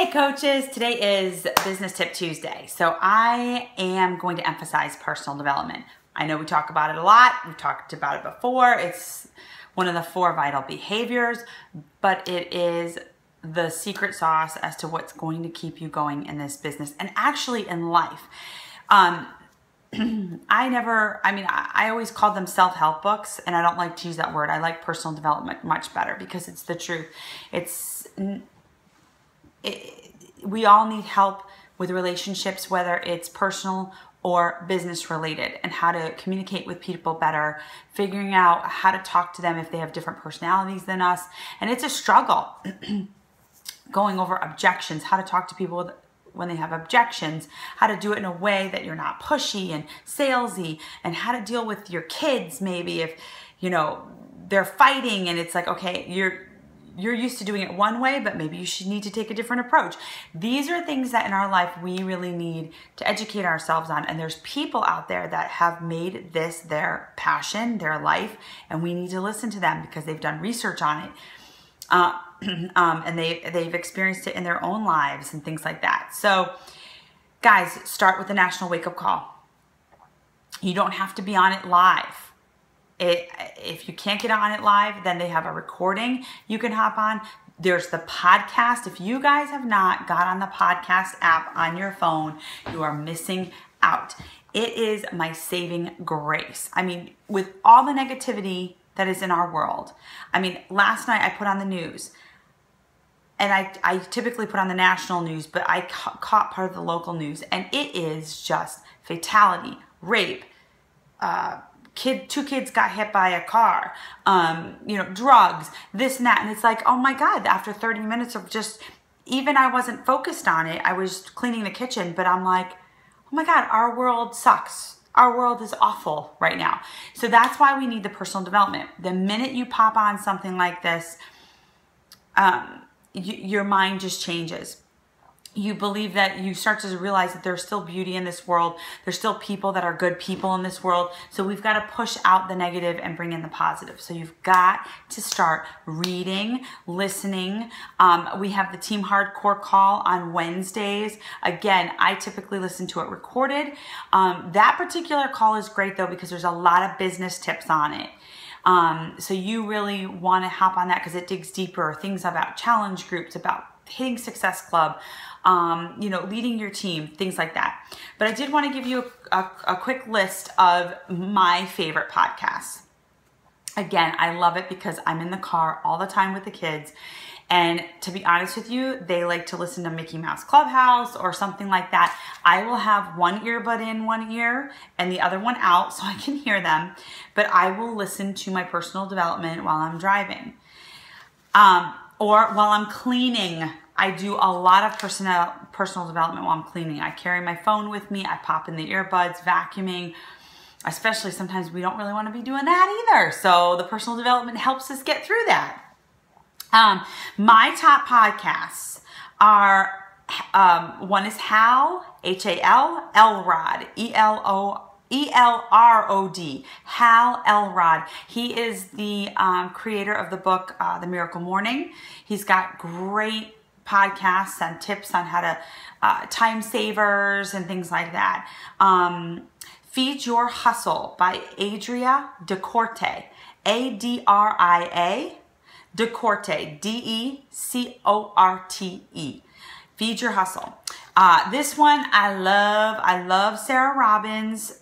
Hey coaches, today is Business Tip Tuesday. So I am going to emphasize personal development. I know we talk about it a lot. We've talked about it before. It's one of the 4 vital behaviors, but it is the secret sauce as to what's going to keep you going in this business and actually in life. I always called them self-help books, and I don't like to use that word. I like personal development much better because it's the truth. We all need help with relationships, whether it's personal or business related, and how to communicate with people better, figuring out how to talk to them if they have different personalities than us. And it's a struggle going over objections, how to talk to people when they have objections, how to do it in a way that you're not pushy and salesy, and how to deal with your kids maybe if, they're fighting and it's like, okay, you're used to doing it one way, but maybe you should need to take a different approach. These are things that in our life we really need to educate ourselves on. And there's people out there that have made this their passion, their life, and we need to listen to them because they've done research on it. And they've experienced it in their own lives and things like that. So guys, start with the national wake-up call. You don't have to be on it live. If you can't get on it live, then they have a recording you can hop on. There's the podcast. If you guys have not got on the podcast app on your phone, you are missing out. It is my saving grace. With all the negativity that is in our world. Last night I put on the news, and I typically put on the national news, but I caught part of the local news, and it is just fatality, rape, 2 kids got hit by a car, drugs, this and that. And it's like, oh my God, after 30 minutes of even I wasn't focused on it. I was cleaning the kitchen, but I'm like, oh my God, our world sucks. Our world is awful right now. So that's why we need the personal development. The minute you pop on something like this, your mind just changes. You believe that you start to realize that there's still beauty in this world. There's still people that are good people in this world. So we've got to push out the negative and bring in the positive. So you've got to start reading, listening. We have the Team Hardcore call on Wednesdays. Again, I typically listen to it recorded. That particular call is great though, because there's a lot of business tips on it. So you really want to hop on that because it digs deeper. Things about challenge groups, about hitting Success Club, leading your team, things like that. But I did want to give you a quick list of my favorite podcasts. Again, I love it because I'm in the car all the time with the kids. And to be honest with you, they like to listen to Mickey Mouse Clubhouse or something like that. I will have one earbud in one ear and the other one out so I can hear them. But I will listen to my personal development while I'm driving. Or while I'm cleaning. I do a lot of personal development while I'm cleaning. I carry my phone with me. I pop in the earbuds, vacuuming. Especially sometimes we don't really want to be doing that either. So the personal development helps us get through that. My top podcasts are, one is Hal, H-A-L, Elrod, E-L-R-O-D, Hal Elrod. He is the creator of the book, The Miracle Morning. He's got great podcasts and tips on how to time savers and things like that. Feed Your Hustle by Adria DeCorte, A-D-R-I-A, DeCorte, D-E-C-O-R-T-E. Feed Your Hustle. This one I love Sarah Robbins'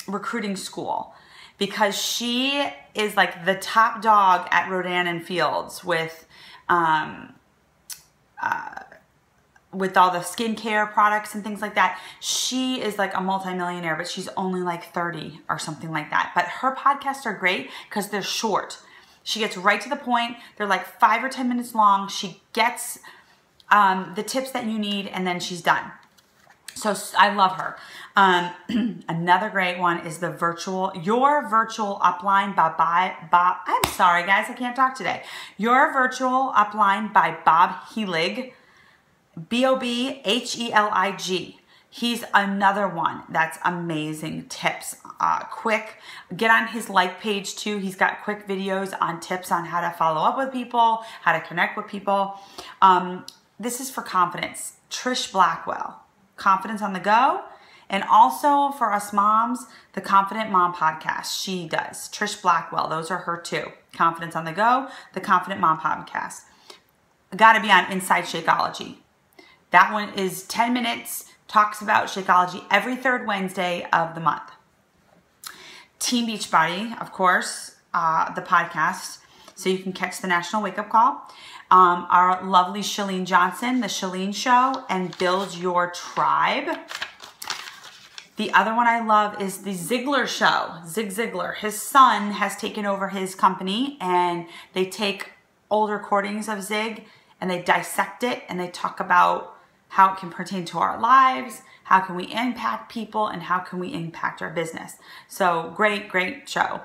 recruiting school because she is like the top dog at Rodan and Fields with all the skincare products and things like that. She is like a multimillionaire, but she's only like 30 or something like that. But her podcasts are great because they're short. She gets right to the point. They're like 5 or 10 minutes long. She gets the tips that you need, and then she's done. So I love her. Another great one is Your Virtual Upline by Bob. I'm sorry, guys, I can't talk today. Your Virtual Upline by Bob Helig, B-O-B-H-E-L-I-G. He's another one that's amazing tips, quick. Get on his like page too. He's got quick videos on tips on how to follow up with people, how to connect with people. this is for confidence. Trish Blackwell, Confidence on the Go. And also for us moms, the Confident Mom podcast, she does. Trish Blackwell, those are her two. Confidence on the Go, the Confident Mom podcast. Got to be on Inside Shakeology. That one is 10 minutes, talks about Shakeology every third Wednesday of the month. Team Beachbody, of course, the podcast, so you can catch the National Wake Up Call. Our lovely Chalene Johnson, The Chalene Show, and Build Your Tribe. The other one I love is The Ziglar Show, Zig Ziglar. His son has taken over his company, and they take old recordings of Zig and they dissect it, and they talk about how it can pertain to our lives, how can we impact people, and how can we impact our business. So great show.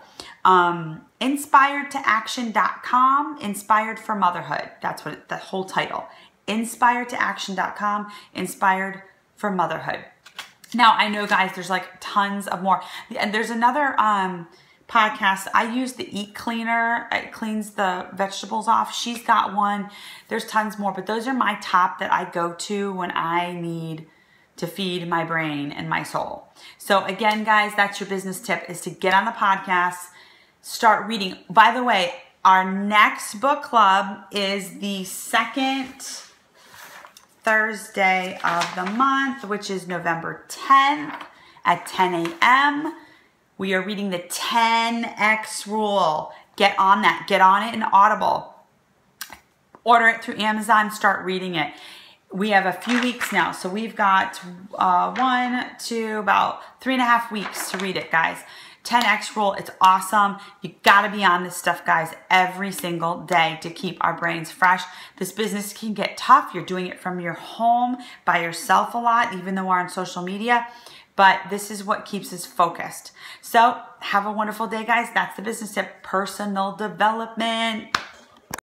Inspiredtoaction.com, Inspired for Motherhood. That's what the whole title. Inspiredtoaction.com, Inspired for Motherhood. Now, I know, guys, there's like tons of more. And there's another podcast. I use the Eat Cleaner. It cleans the vegetables off. She's got one. There's tons more, but those are my top that I go to when I need to feed my brain and my soul. So again, guys, that's your business tip, is to get on the podcast, start reading. By the way, our next book club is the second Thursday of the month, which is November 10th at 10 a.m. We are reading the 10X rule. Get on that. Get on it in Audible. Order it through Amazon. Start reading it. We have a few weeks now. So we've got about 3.5 weeks to read it, guys. 10X rule. It's awesome. You got to be on this stuff, guys, every single day to keep our brains fresh. This business can get tough. You're doing it from your home by yourself a lot, even though we're on social media. But this is what keeps us focused. So have a wonderful day, guys. That's the business tip. Personal development.